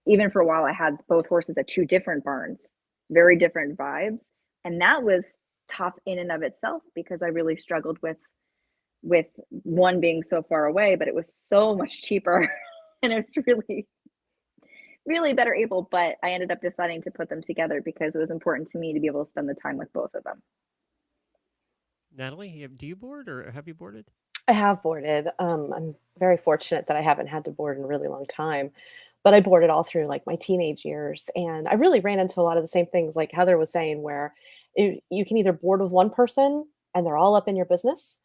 even for a while, I had both horses at 2 different barns, very different vibes. And that was tough in and of itself because I really struggled with one being so far away, but it was so much cheaper and it's really better able. But I ended up deciding to put them together because it was important to me to be able to spend the time with both of them. Natalie, do you board or have you boarded? I have boarded. I'm very fortunate that I haven't had to board in a really long time, but I boarded all through like my teenage years. And I really ran into a lot of the same things like Heather was saying, where you can either board with one person and they're all up in your business,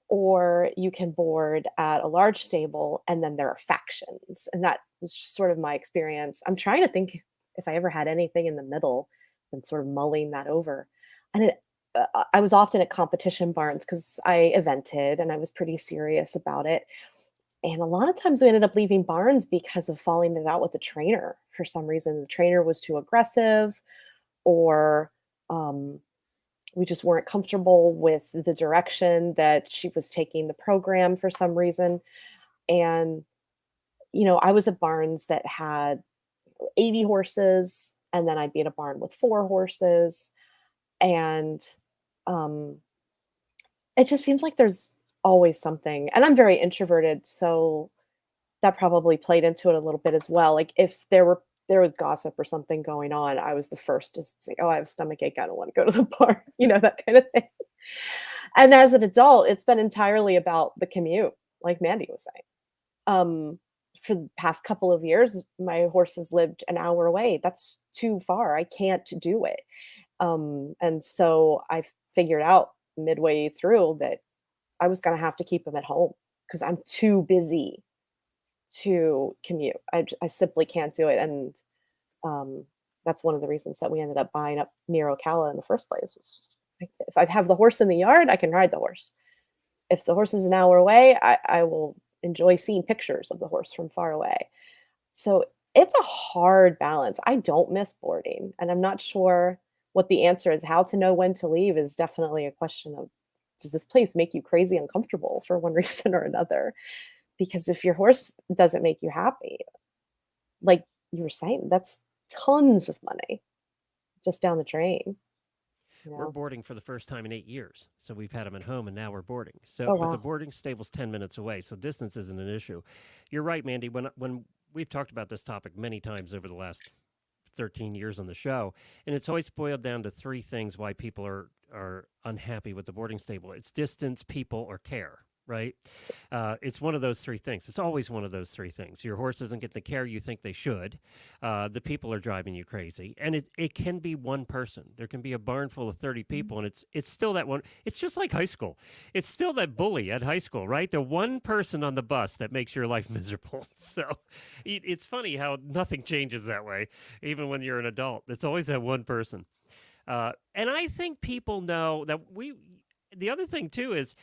or you can board at a large stable and then there are factions. And that was just sort of my experience. I'm trying to think if I ever had anything in the middle and sort of mulling that over. And I was often at competition barns because I evented and I was pretty serious about it. And a lot of times we ended up leaving barns because of falling out with the trainer. For some reason, the trainer was too aggressive, or we just weren't comfortable with the direction that she was taking the program for some reason. And, I was at barns that had 80 horses, and then I'd be at a barn with 4 horses. And it just seems like there's always something. And I'm very introverted, so that probably played into it a little bit as well. Like if there was gossip or something going on, I was the first to say, "Oh, I have a stomach ache. I don't want to go to the bar," that kind of thing. And as an adult, it's been entirely about the commute, like Mandee was saying. For the past couple of years, my horses lived an hour away. That's too far. I can't do it. And so I figured out midway through that I was going to have to keep them at home because I'm too busy to commute. I simply can't do it. And that's one of the reasons that we ended up buying up near Ocala in the first place. Was if I have the horse in the yard, I can ride the horse. If the horse is an hour away, I will enjoy seeing pictures of the horse from far away. So it's a hard balance. I don't miss boarding, and I'm not sure what the answer is. How to know when to leave is definitely a question of does this place make you crazy uncomfortable for one reason or another? Because if your horse doesn't make you happy, like you were saying, that's tons of money just down the drain. We're boarding for the first time in 8 years. So we've had them at home and now we're boarding. So Oh, but the wow. boarding stable's 10 minutes away. So distance isn't an issue. You're right, Mandee. When we've talked about this topic many times over the last 13 years on the show, and it's always boiled down to three things why people are unhappy with the boarding stable. It's distance, people, or care, right? It's one of those three things. It's always one of those three things. Your horse doesn't get the care you think they should. The people are driving you crazy. And it can be one person. There can be a barn full of 30 people, and it's still that one. It's just like high school. It's still that bully at high school, right? The one person on the bus that makes your life miserable. So it's funny how nothing changes that way, even when you're an adult. It's always that one person. And I think people know that the other thing too is,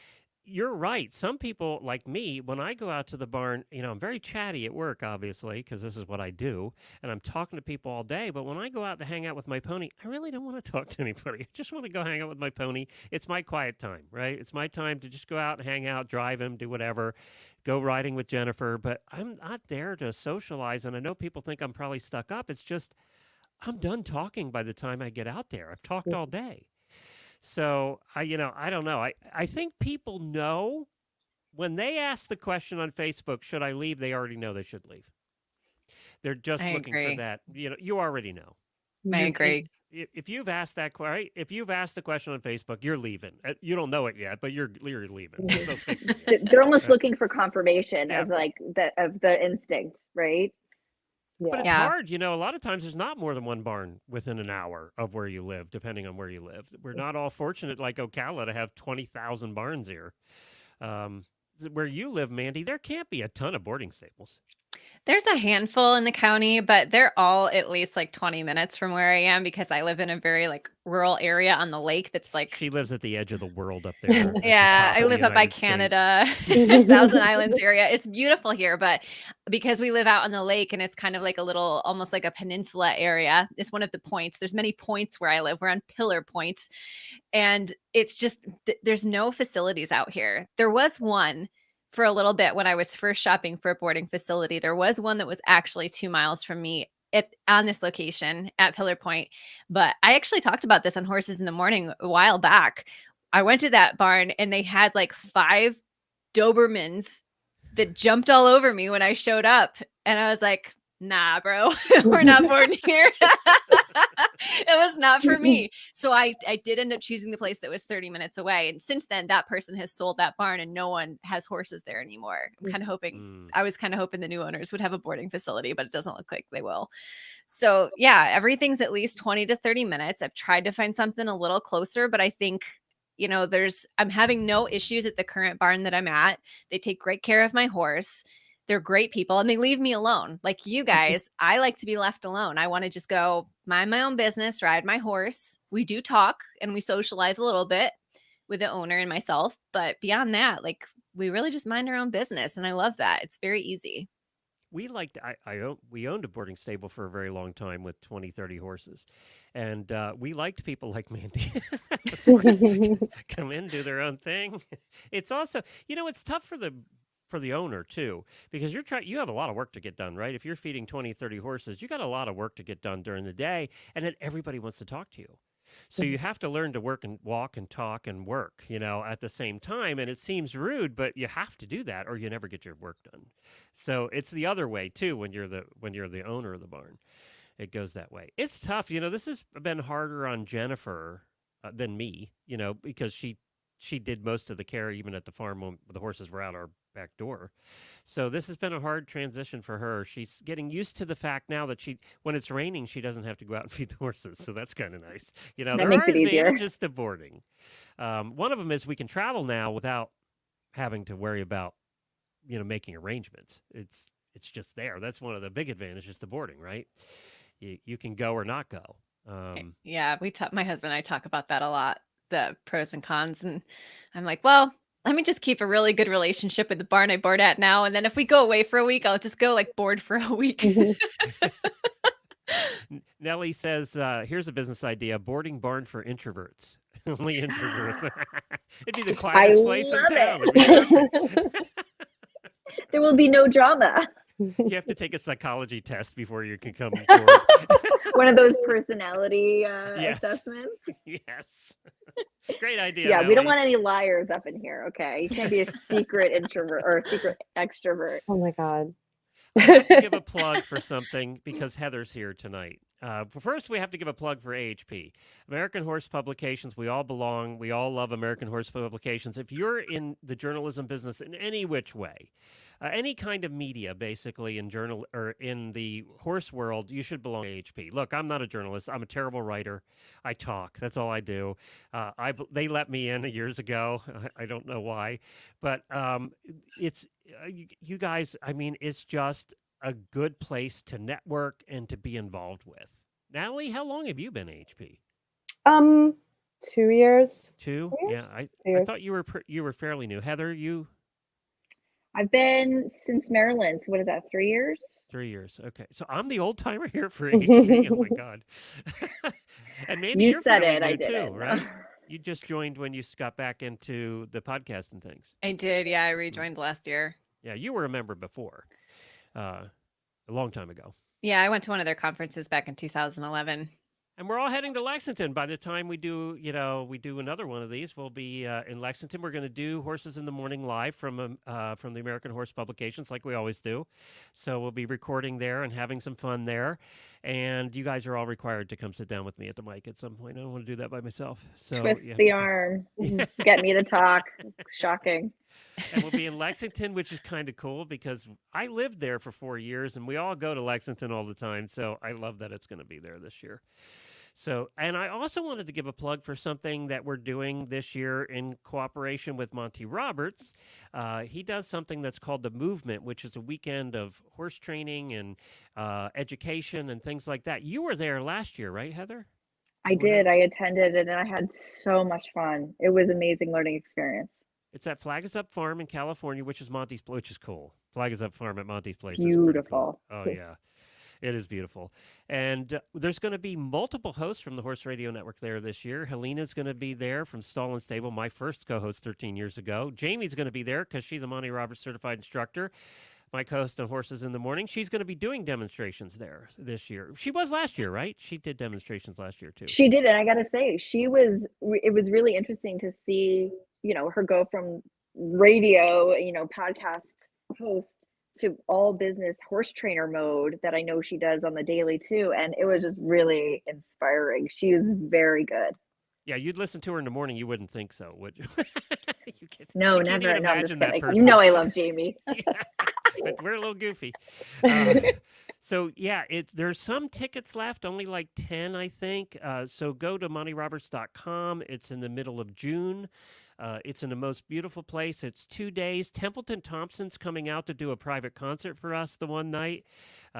you're right. Some people like me, when I go out to the barn, I'm very chatty at work, obviously, because this is what I do. And I'm talking to people all day. But when I go out to hang out with my pony, I really don't want to talk to anybody. I just want to go hang out with my pony. It's my quiet time, right? It's my time to just go out and hang out, drive him, do whatever, go riding with Jennifer. But I'm not there to socialize. And I know people think I'm probably stuck up. It's just, I'm done talking by the time I get out there. I've talked all day. So I don't know. I think people know when they ask the question on Facebook, should I leave? They already know they should leave. They're just looking for that. You already know. I agree. If you've asked that question, if you've asked the question on Facebook, you're leaving. You don't know it yet, but you're leaving. There's no fixing it. They're almost looking for confirmation of the instinct, right? But it's hard, a lot of times there's not more than one barn within an hour of where you live, depending on where you live. We're not all fortunate like Ocala to have 20,000 barns here. Where you live, Mandee, there can't be a ton of boarding stables. There's a handful in the county, but they're all at least like 20 minutes from where I am because I live in a very like rural area on the lake that's like... She lives at the edge of the world up there. Yeah, I live up by Canada, Thousand Islands area. It's beautiful here, but because we live out on the lake and it's kind of like a little, almost like a peninsula area, it's one of the points. There's many points where I live. We're on Pillar Point, and it's just, there's no facilities out here. There was one for a little bit when I was first shopping for a boarding facility. There was one that was actually 2 miles from me on this location at Pillar Point. But I actually talked about this on Horses in the Morning a while back. I went to that barn and they had like 5 Dobermans that jumped all over me when I showed up. And I was like, nah, bro, we're not boarding here. It was not for me. So I did end up choosing the place that was 30 minutes away. And since then, that person has sold that barn and no one has horses there anymore. I'm kind of hoping, I was kind of hoping the new owners would have a boarding facility, but it doesn't look like they will. So yeah, everything's at least 20 to 30 minutes. I've tried to find something a little closer, but I think, I'm having no issues at the current barn that I'm at. They take great care of my horse. They're great people and they leave me alone. Like you guys, I like to be left alone. I want to just go mind my own business, ride my horse. We do talk and we socialize a little bit with the owner and myself. But beyond that, like we really just mind our own business. And I love that. It's very easy. We we owned a boarding stable for a very long time with 20, 30 horses. And we liked people like Mandee. Come in, do their own thing. It's also, it's tough for the owner too, because you have a lot of work to get done, right? If you're feeding 20, 30 horses, you got a lot of work to get done during the day, and then everybody wants to talk to you. So you have to learn to work and walk and talk and work, at the same time. And it seems rude, but you have to do that or you never get your work done. So it's the other way too, when you're the owner of the barn. It goes that way. It's tough. This has been harder on Jennifer than me, because she did most of the care even at the farm when the horses were out our back door. So this has been a hard transition for her. She's getting used to the fact now that when it's raining, she doesn't have to go out and feed the horses. So that's kind of nice. There are advantages to boarding. One of them is we can travel now without having to worry about, making arrangements. It's just there. That's one of the big advantages to boarding, right? You can go or not go. Yeah, my husband and I talk about that a lot, the pros and cons. And I'm like, well, let me just keep a really good relationship with the barn I board at now. And then if we go away for a week, I'll just go like board for a week. Nellie says, here's a business idea, boarding barn for introverts. Only introverts. It'd be the I quietest place in love town. it. It'd be perfect. There will be no drama. You have to take a psychology test before you can come forward. One of those personality Yes. assessments. Yes. Great idea. Yeah, we don't Natalie. want any liars up in here. Okay, you can't be a secret introvert or a secret extrovert. Oh my God. I have to give a plug for something because Heather's here tonight. First, we have to give a plug for AHP, American Horse Publications. We all belong. We all love American Horse Publications. If you're in the journalism business in any which way, any kind of media, basically in journal or in the horse world, you should belong to AHP. Look, I'm not a journalist. I'm a terrible writer. I talk. That's all I do. They let me in years ago. I don't know why, but it's you guys. I mean, it's just a good place to network and to be involved with. Natalie, how long have you been AHP? 2 years. 2? 2 Yeah, years? I 2 years. thought you were fairly new. Heather, you I've been since Maryland. So what is that? 3 years? 3 years. Okay, so I'm the old timer here for AHP. Oh my God! And Mandee, You you're said fairly it. new I too, didn't. right? You just joined when you got back into the podcast and things. I did. Yeah, I rejoined last year. Yeah, you were a member before, a long time ago. Yeah, I went to one of their conferences back in 2011. And we're all heading to Lexington. By the time we do, we do another one of these, we'll be in Lexington. We're going to do Horses in the Morning live from the American Horse Publications, like we always do. So we'll be recording there and having some fun there. And you guys are all required to come sit down with me at the mic at some point. I don't want to do that by myself. So Twist you have the to come. arm. Get me to talk. Shocking. And we'll be in Lexington, which is kind of cool because I lived there for 4 years, and we all go to Lexington all the time. So I love that it's going to be there this year. So, and I also wanted to give a plug for something that we're doing this year in cooperation with Monty Roberts. He does something that's called The Movement, which is a weekend of horse training and education and things like that. You were there last year, right, Heather? I did. I attended and I had so much fun. It was an amazing learning experience. It's at Flag Is Up Farm in California, which is which is cool. Flag Is Up Farm at Monty's place is pretty cool. Beautiful. Oh, yeah. It is beautiful. And there's going to be multiple hosts from the Horse Radio Network there this year. Helena's going to be there from Stall and Stable, my first co-host 13 years ago. Jamie's going to be there because she's a Monty Roberts certified instructor, my co-host on Horses in the Morning. She's going to be doing demonstrations there this year. She was last year, right? She did demonstrations last year, too. She did. And I got to say, it was really interesting to see, her go from radio, podcast host to all business horse trainer mode that I know she does on the daily too. And it was just really inspiring. She was very good. Yeah, you'd listen to her in the morning. You wouldn't think so, would you? No, you can't never. even No, I'm just imagine that kidding. person. I love Jamie. Yeah, but we're a little goofy. So yeah, there's some tickets left, only like 10, I think. So go to montyroberts.com. It's in the middle of June. It's in the most beautiful place. It's 2 days. Templeton Thompson's coming out to do a private concert for us the one night.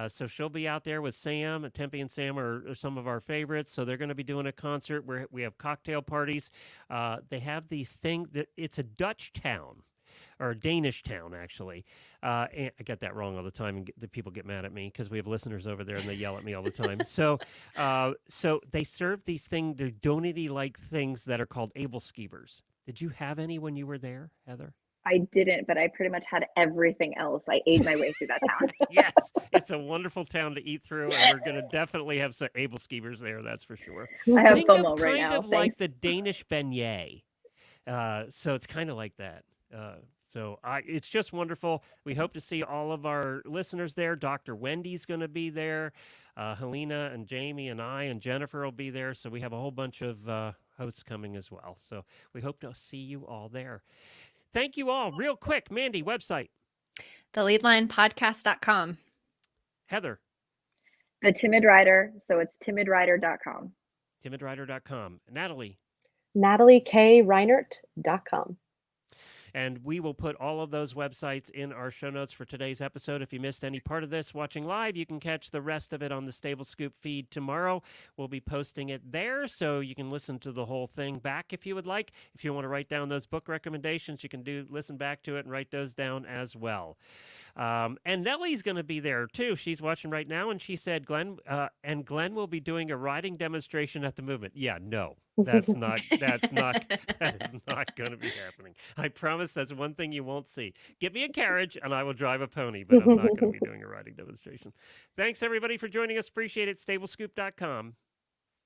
So she'll be out there with Sam. Tempe and Sam are some of our favorites. So they're going to be doing a concert where we have cocktail parties. They have these things. It's a Dutch town. Or a Danish town, actually. And I get that wrong all the time, and the people get mad at me because we have listeners over there, and they yell at me all the time. So they serve these things, they're donut-y-like things that are called able skeevers. Did you have any when you were there, Heather? I didn't, but I pretty much had everything else. I ate my way through that town. Yes, it's a wonderful town to eat through, and we're going to definitely have some able skeevers there, that's for sure. I have Think FOMO of right kind now. of like the Danish beignet. So it's kind of like that. So it's just wonderful. We hope to see all of our listeners there. Dr. Wendy's going to be there. Helena and Jamie and I and Jennifer will be there. So we have a whole bunch of hosts coming as well. So we hope to see you all there. Thank you all. Real quick, Mandee, website. TheLeadLinePodcast.com. Heather. The Timid Rider. So it's timidrider.com. Timidrider.com. Natalie. NatalieKReinert.com. And we will put all of those websites in our show notes for today's episode. If you missed any part of this watching live, you can catch the rest of it on the Stable Scoop feed tomorrow. We'll be posting it there, so you can listen to the whole thing back if you would like. If you want to write down those book recommendations, you can listen back to it and write those down as well. And Nellie's going to be there too. She's watching right now, and she said, Glenn will be doing a riding demonstration at the movement. Yeah, no, that is not going to be happening. I promise that's one thing you won't see. Get me a carriage and I will drive a pony, but I'm not going to be doing a riding demonstration. Thanks everybody for joining us. Appreciate it. StableScoop.com.